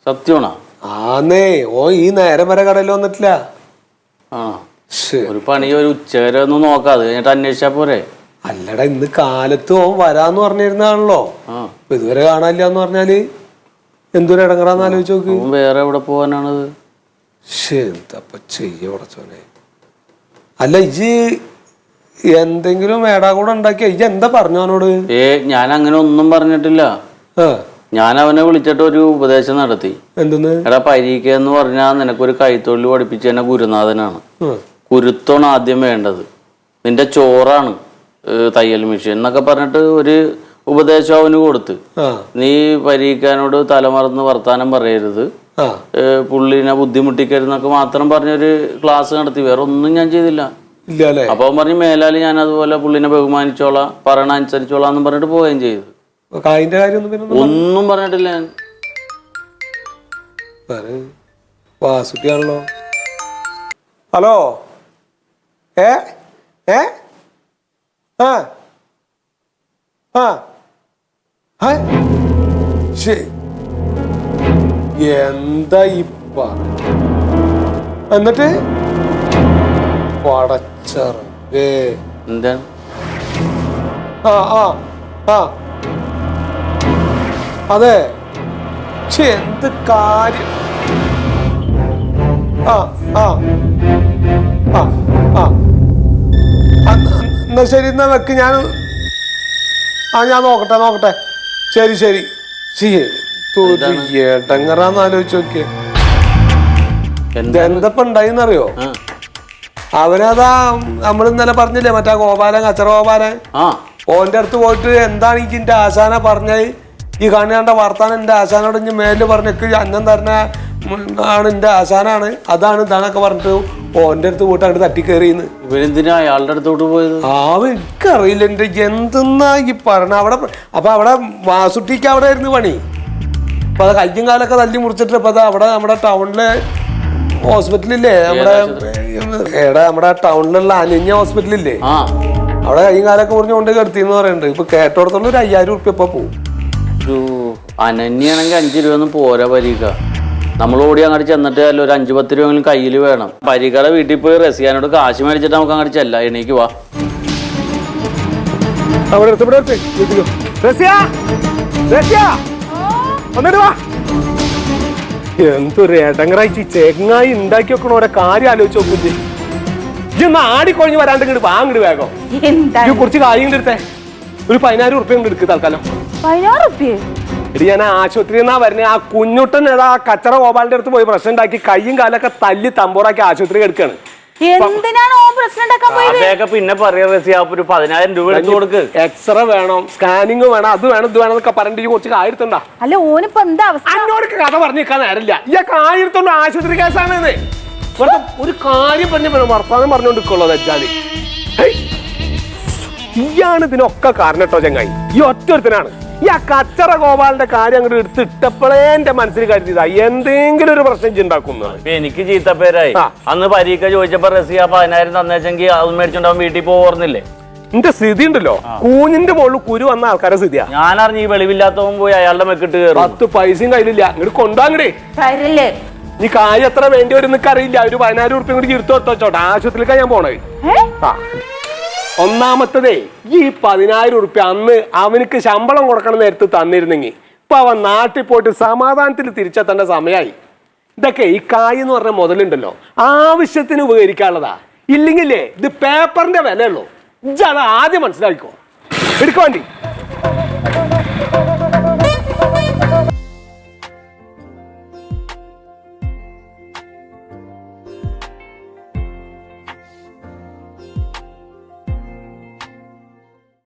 സത്യമാണോ? ആന്നേ, ഓ ഈ നേരം വരെ കടയിൽ വന്നിട്ടില്ല. ആ, ഒരു പണി ഒരു ഉച്ചവരെ ഒന്നും നോക്കാതെ കഴിഞ്ഞിട്ട് അന്വേഷിച്ചാ പോരെ? അല്ലടാ, ഇന്ന് കാലത്ത് ഓൻ വരാന്ന് പറഞ്ഞിരുന്നാണല്ലോ. ഇതുവരെ കാണാനില്ല എന്ന് പറഞ്ഞാല് എന്തൊരു ഇടങ്ങറാന്ന് ആലോചിച്ച് നോക്ക്. വേറെ എവിടെ പോവാനാണത്? എന്താ ചെയ്യോടച്ചോനെ. അല്ല, ഇജ് എന്തെങ്കിലും ഏടാ കൂടെ ഉണ്ടാക്കിയ ഇജ് എന്താ പറഞ്ഞു അവനോട്? ഞാൻ അങ്ങനെ ഒന്നും പറഞ്ഞിട്ടില്ല. ഞാൻ അവനെ വിളിച്ചിട്ട് ഒരു ഉപദേശം നടത്തി. എന്തെന്ന്? എടാ, പരീക്ക എന്ന് പറഞ്ഞാൽ നിനക്കൊരു കൈത്തൊഴിൽ പഠിപ്പിച്ച തന്നെ ഗുരുനാഥനാണ്. കുരുത്തോണ് ആദ്യം വേണ്ടത്. നിന്റെ ചോറാണ് തയ്യൽ മെഷീൻ എന്നൊക്കെ പറഞ്ഞിട്ട് ഒരു ഉപദേശം അവന് കൊടുത്ത്. നീ പരീക്കാനോട് തലമറന്ന് വർത്താനം പറയരുത്, പുള്ളിനെ ബുദ്ധിമുട്ടിക്കരുതെന്നൊക്കെ മാത്രം പറഞ്ഞൊരു ക്ലാസ് നടത്തി. വേറെ ഒന്നും ഞാൻ ചെയ്തില്ല. അപ്പൊ അവൻ പറഞ്ഞു മേലാല് ഞാൻ അതുപോലെ പുള്ളിനെ ബഹുമാനിച്ചോളാം, പറയണ അനുസരിച്ചോളാം എന്ന് പറഞ്ഞിട്ട് പോവുകയും ചെയ്തു. ഒന്നും പറഞ്ഞിട്ടില്ല ഞാൻ. വാസുട്ടിയാണല്ലോ. ഹലോ, എന്താ ഇപ്പ എന്നിട്ട് പടച്ചറേ എന്താണ്? അതെ, എന്ത് കാര്യം. എന്നാ ശരി, എന്നാ വെക്ക്. ഞാൻ നോക്കട്ടെ. ശരി. ഏട്ടങ്ങറാന്ന് ആലോചിച്ച് നോക്കിയേ. എന്തപ്പ ഉണ്ടായിന്നറിയോ? അവനതാ നമ്മൾ ഇന്നലെ പറഞ്ഞില്ലേ, മറ്റാ ഗോപാലൻ, കച്ചറ ഗോപാലൻ. ഓന്റെ അടുത്ത് പോയിട്ട് എന്താണ് ഇതിന്റെ ആശാന പറഞ്ഞത്, ഈ കണ്ണിയാണ്ട വർത്താനം എന്റെ ആശാനോട് ഇനി മേലില് പറഞ്ഞേക്ക് അന്നം തരണ ആണ്, എന്റെ ആശാനാണ്, അതാണ് ഇതാണൊക്കെ പറഞ്ഞിട്ട് ഓന്റെ അടുത്ത് പോയിട്ട് അങ്ങോട്ട് തട്ടിക്കേറിയെന്ന്. ഇവരെന്തിനാ അയാളുടെ അടുത്തോട്ട് പോയത്? എനിക്കറിയില്ല. എന്റെ എന്തെന്നാ ഈ പറഞ്ഞ അവിടെ. അപ്പൊ അവിടെ വാസുട്ടിക്ക് അവിടെ ആയിരുന്നു പണി. അപ്പൊ അത് കയ്യും കാലൊക്കെ തല്ലി മുറിച്ചിട്ട് ഇപ്പൊ അവിടെ നമ്മുടെ ടൗണിലെ ഹോസ്പിറ്റലില്ലേ, നമ്മുടെ ടൗണിലുള്ള അനന്യ ഹോസ്പിറ്റലില്ലേ, അവിടെ കയ്യും കാലൊക്കെ മുറിഞ്ഞ് കൊണ്ട് കിടത്തിന്ന് പറയുന്നുണ്ട്. ഇപ്പൊ കേട്ടോടത്തോളം ഒരു 5000 ഉറുപ്പ്യ ഇപ്പൊ പോവും. അനന്യാണെങ്കിൽ 5 രൂപ ഒന്നും പോരാ പരീക്ക. നമ്മൾ ഓടി അങ്ങോട്ട് ചെന്നിട്ട് അല്ല ഒരു 5-10 രൂപയെങ്കിലും കയ്യിൽ വേണം. പരീക്കയുടെ വീട്ടിൽ പോയി റസിയാനോട് കാശ് മേടിച്ചിട്ട് നമുക്ക് അങ്ങോട്ട് ചെല്ലാം. എണീക്ക് വാ. എന്തൊരു ഏട്ടങ്ങറായി ചെങ്ങായി ഉണ്ടാക്കി വെക്കണ ഓരോ കാര്യം ആലോചിച്ച് നോക്കിട്ട് ഇന്ന് ആടിക്കൊഴിഞ്ഞ് വരാണ്ട് ഇങ്ങോട്ട് വാങ്ങി വേഗം. കുറച്ച് കാര്യം എടുത്തേ, ഒരു 10000 ഉറുപ്പ്യ കൊണ്ട് എടുക്ക് തൽക്കാലം. 10000 ഉറുപ്പ്യ? എടി, ഞാൻ ആശുപത്രിയിൽ നിന്നാ വരുന്നത്. ആ കുഞ്ഞുട്ടൻ ഏതാ കച്ചറ ഗോപാലിന്റെ അടുത്ത് പോയി പ്രശ്നം ഉണ്ടാക്കി കയ്യും കാലൊക്കെ തല്ലി തമ്പോറാക്കി ആശുപത്രി എടുക്കാണ്. പിന്നെ പറയാ, ഒരു 10000 രൂപ എടുത്തു കൊടുക്ക്. എക്സ്റേ വേണം, സ്കാനിങ് വേണം, അത് വേണം, ഇത് വേണം എന്നൊക്കെ പറഞ്ഞിട്ട് കുറച്ച് ആയിരത്തുണ്ടാ. അല്ല, ഓനിപ്പോ എന്താ അവസ്ഥ? എന്നോട് കഥ പറഞ്ഞിരിക്കാൻ നേരമില്ല. ഇയാൾക്ക് 1000 ആശുപത്രി കേസാണ്. ഒരു കാര്യം പറഞ്ഞ വർത്താനം പറഞ്ഞോണ്ടിരിക്കുള്ളത് വെച്ചാല് ഇയാണ് ഇതിനൊക്കെ കാരണം കേട്ടോ ചങ്ങായി. ഈ ഒറ്റൊരുത്തനാണ്. ഈ ആ കച്ചറ ഗോപാലിന്റെ കാര്യം അങ്ങോട്ട് എടുത്തിട്ടപ്പോഴേ എന്റെ മനസ്സിൽ കരുതിയതാ എന്തെങ്കിലും ഒരു പ്രശ്നം ഉണ്ടാക്കുന്ന. എനിക്ക് ചീത്തപ്പേരായി. അന്ന് പരീക്ഷ ചോദിച്ചപ്പോ റസിയ 10000 തന്നേച്ചെങ്കിൽ അത് മേടിച്ചോണ്ടാവും വീട്ടിൽ പോർന്നില്ലേ. എന്റെ സ്ഥിതി ഉണ്ടല്ലോ, കൂഞ്ഞിന്റെ മുകളിൽ കുരു വന്ന ആൾക്കാരെ സ്ഥിതിയാ. ഞാൻ അറിഞ്ഞു ഈ വെളിവില്ലാത്തവൻ പോയി അയാളുടെ മെക്കിട്ട് കയറും. 10 പൈസയും കയ്യിലില്ല. ഇങ്ങോട്ട് കൊണ്ടാങ്ങടേ. നീ കായ് എത്ര വേണ്ടി വരും എന്നൊക്കെ അറിയില്ല. ഒരു 10000 ഉറുപ്പ്യ കൂടി എടുത്തു വെച്ചോട്ടെ. ആശുപത്രിയിലേക്കാണ് ഞാൻ പോണത്. ഒന്നാമത്തതേ, ഈ 10000 ഉറുപ്പ്യ അന്ന് അവനക്ക് ശമ്പളം കൊടുക്കണം നേരത്ത് തന്നിരുന്നെങ്കിൽ ഇപ്പൊ അവൻ നാട്ടിൽ പോയിട്ട് സമാധാനത്തിൽ തിരിച്ചെത്തേണ്ട സമയമായി. ഇതൊക്കെ ഈ കായ് എന്ന് പറഞ്ഞ മുതലുണ്ടല്ലോ, ആവശ്യത്തിന് ഉപകരിക്കാനുള്ളതാ. ഇല്ലെങ്കിലേ ഇത് പേപ്പറിന്റെ വിലയുള്ളൂ. ഇജ്ജത് ആദ്യം മനസ്സിലാക്കിക്കോ. എടുക്ക വേണ്ടി